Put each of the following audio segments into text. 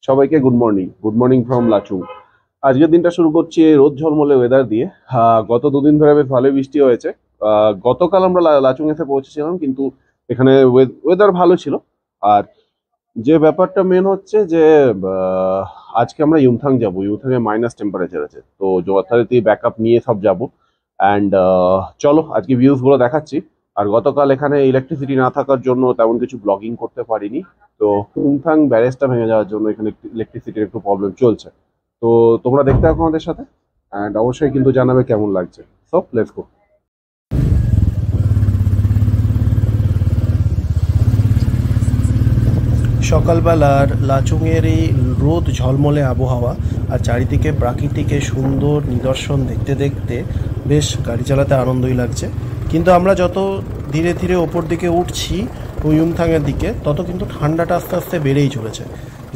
সবাইকে good morning from Lachung. আজকের দিনটা শুরু করছি এই রোদ ঝলমলে ওয়েদার দিয়ে। গত দুদিন ধরে বেশ ভালোই বৃষ্টি হয়েছে। গতকাল আমরা লাচুং এসে পৌঁছেছিলাম, কিন্তু এখানে ওয়েদার ভালো ছিল। আর যে ব্যাপারটা মেন হচ্ছে যে আহ, আজকে আমরা ইউমথাং যাবো। ইউমথাং এ মাইনাস টেম্পারেচার আছে, তো যথারীতি ব্যাকআপ নিয়ে সব যাবো। অ্যান্ড চলো আজকে ভিউজ গুলো দেখাচ্ছি। আর গতকাল এখানে ইলেকট্রিসিটি না থাকার জন্য তেমন কিছু ব্লগিং করতে পারিনি। তো ইউমথাং ব্যারেজটা ভেঙে যাওয়ার জন্য এখানে ইলেকট্রিসিটির একটু প্রবলেম চলছে। তো তোমরা দেখতে থাকো আমাদের সাথে, অ্যান্ড অবশ্যই কিন্তু জানাবে কেমন লাগছে। So let's go. সকালবেলার লাচুংয়ের এই রোদ ঝলমলে আবহাওয়া আর চারিদিকে প্রাকৃতিকের সুন্দর নিদর্শন দেখতে দেখতে বেশ গাড়ি চালাতে আনন্দই লাগছে। কিন্তু আমরা যত ধীরে ধীরে ওপর দিকে উঠছি ইউমথাংয়ের দিকে, তত কিন্তু ঠান্ডাটা আস্তে আস্তে বেড়েই চলেছে।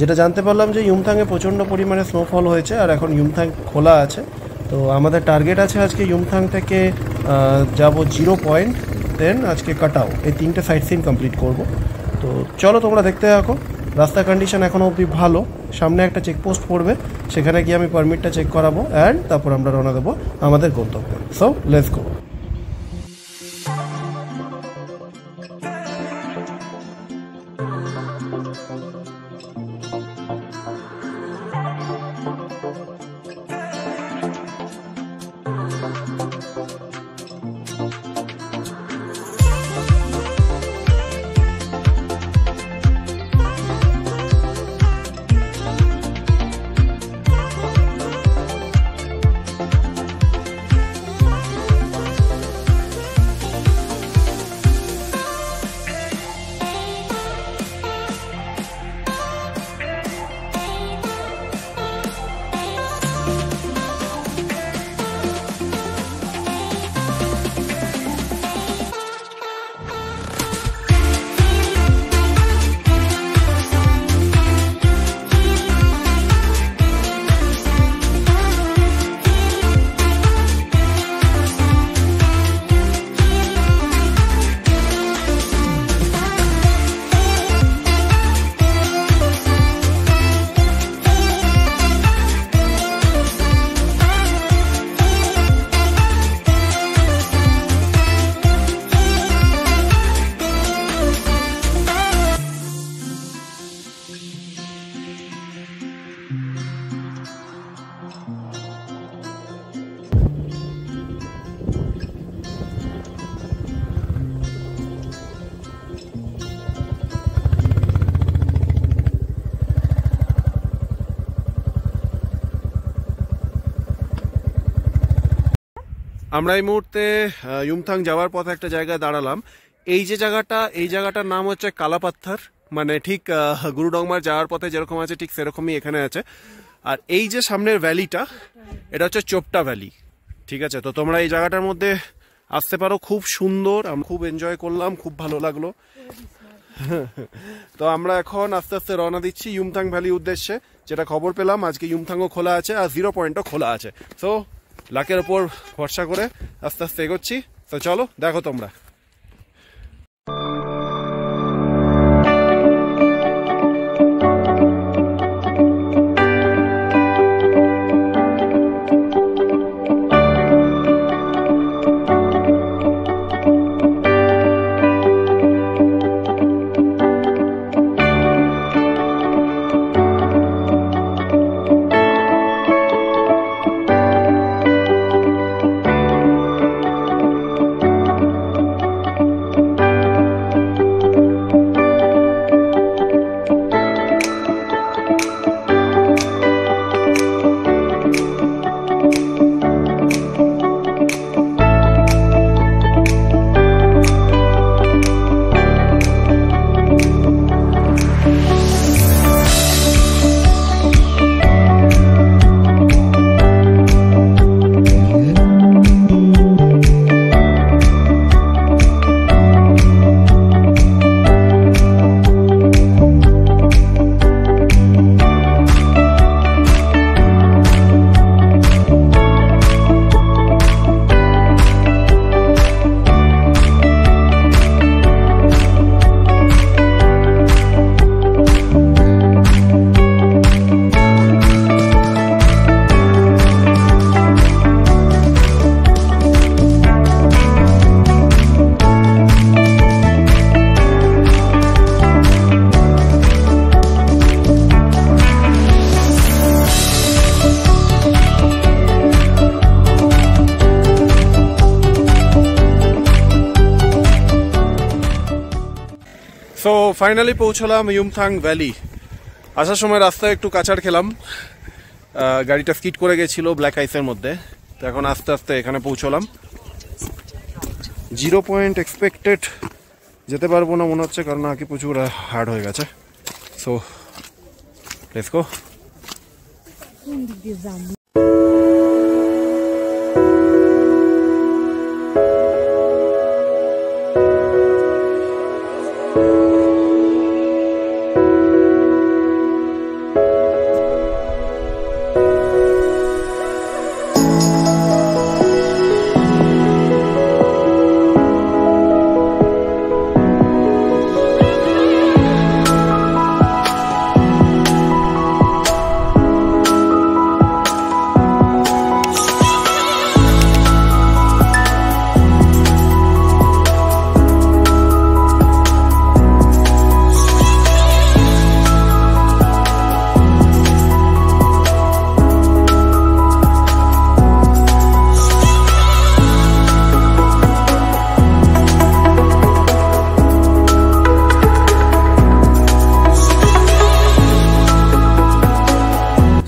যেটা জানতে পারলাম যে ইউমথাংয়ে প্রচণ্ড পরিমাণে স্নোফল হয়েছে আর এখন ইউমথাং খোলা আছে। তো আমাদের টার্গেট আছে আজকে ইউমথাং থেকে যাব 0 পয়েন্ট, দেন আজকে কাটাও, এই 3টে সাইট সিন কমপ্লিট করব। তো চলো তোমরা দেখতে থাকো। রাস্তার কন্ডিশন এখনও অবধি ভালো। সামনে একটা চেকপোস্ট পড়বে, সেখানে গিয়ে আমি পারমিটটা চেক করাবো অ্যান্ড তারপর আমরা রওনা দেবো আমাদের গন্তব্যে। So let's go. আমরা এই মুহূর্তে ইউমথাং যাওয়ার পথে একটা জায়গায় দাঁড়ালাম। এই জায়গাটার নাম হচ্ছে কালাপাত্থার, মানে ঠিক গুরুডংমার যাওয়ার পথে যেরকম আছে ঠিক সেরকমই এখানে আছে। আর এই যে সামনের ভ্যালিটা, এটা হচ্ছে চোপটা ভ্যালি। ঠিক আছে, তো তোমরা এই জায়গাটার মধ্যে আসতে পারো, খুব সুন্দর, আমরা খুব এনজয় করলাম, খুব ভালো লাগলো। তো আমরা এখন আস্তে আস্তে রওনা দিচ্ছি ইউমথাং ভ্যালির উদ্দেশ্যে। যেটা খবর পেলাম আজকে ইউমথাংও খোলা আছে আর 0 পয়েন্টও খোলা আছে। সো লাকের ওপর ভরসা করে আস্তে আস্তে এগোচ্ছি। তো চলো দেখো তোমরা। সো ফাইনালি পৌঁছলাম ইউমথাং ভ্যালি। আসার সময় রাস্তায় একটু কাঁচাড় খেলাম, গাড়িটা স্কিড করে গেছিল ব্ল্যাক আইসের মধ্যে। তো এখন আস্তে আস্তে এখানে পৌঁছলাম। 0 পয়েন্ট এক্সপেক্টেড যেতে পারবো না মনে হচ্ছে, কারণ আগে প্রচুর হার্ড হয়ে গেছে। So let's go.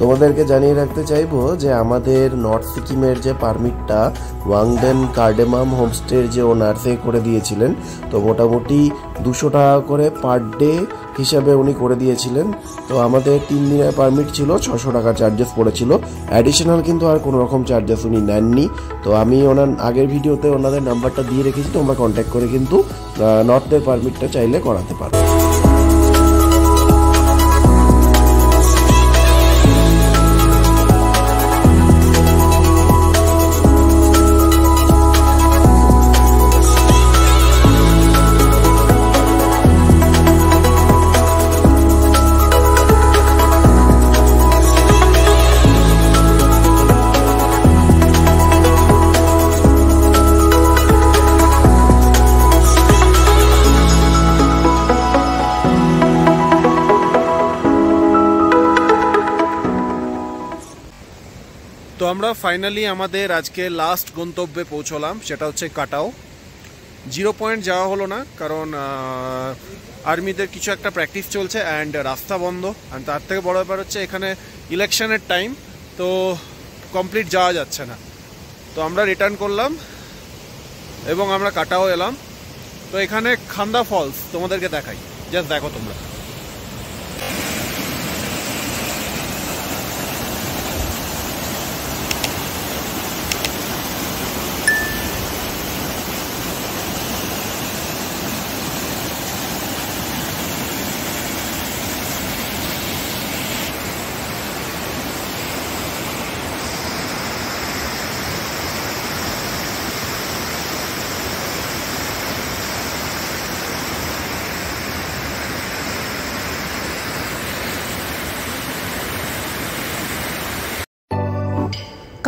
তোমাদেরকে জানিয়ে রাখতে চাইবো যে আমাদের নর্থ সিকিমের যে পারমিটটা ওয়াংডেন কার্ডেমাম হোমস্টের যে ওনার সে করে দিয়েছিলেন, তো মোটামুটি 200 টাকা করে পার ডে হিসাবে উনি করে দিয়েছিলেন। তো আমাদের 3 দিনের পারমিট ছিল, 600 টাকা চার্জেস পড়েছিল। অ্যাডিশনাল কিন্তু আর কোনো রকম চার্জেস উনি নেননি। তো আমি ওনার আগের ভিডিওতে ওনাদের নাম্বারটা দিয়ে রেখেছি, তোমরা কন্ট্যাক্ট করে কিন্তু নর্থের পারমিটটা চাইলে করাতে পারো। তো আমরা ফাইনালি আমাদের আজকে লাস্ট গন্তব্যে পৌঁছলাম, সেটা হচ্ছে কাটাও। 0 পয়েন্ট যাওয়া হলো না, কারণ আর্মিদের কিছু একটা প্র্যাকটিস চলছে অ্যান্ড রাস্তা বন্ধ। অ্যান্ড তার থেকে বড় ব্যাপার হচ্ছে এখানে ইলেকশনের টাইম, তো কমপ্লিট যাওয়া যাচ্ছে না। তো আমরা রিটার্ন করলাম এবং আমরা কাটাও এলাম। তো এখানে খান্দা ফলস তোমাদেরকে দেখাই, জাস্ট দেখো তোমরা।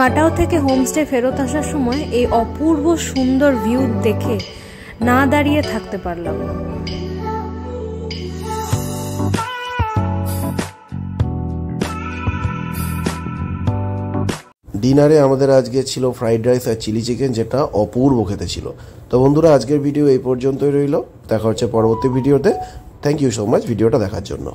কাটাও থেকে হোমস্টে ফেরত আসার সময় এই অপূর্ব সুন্দর ভিউ দেখে না দাঁড়িয়ে থাকতে পারলাম না। ডিনারে আমাদের আজকে ছিল ফ্রাইড রাইস আর চিলি চিকেন, যেটা অপূর্ব খেতে ছিল। তো বন্ধুরা, আজকের ভিডিও এই পর্যন্তই রইল। দেখা হচ্ছে পরবর্তী ভিডিওতে। থ্যাংক ইউ সো মাচ ভিডিওটা দেখার জন্য।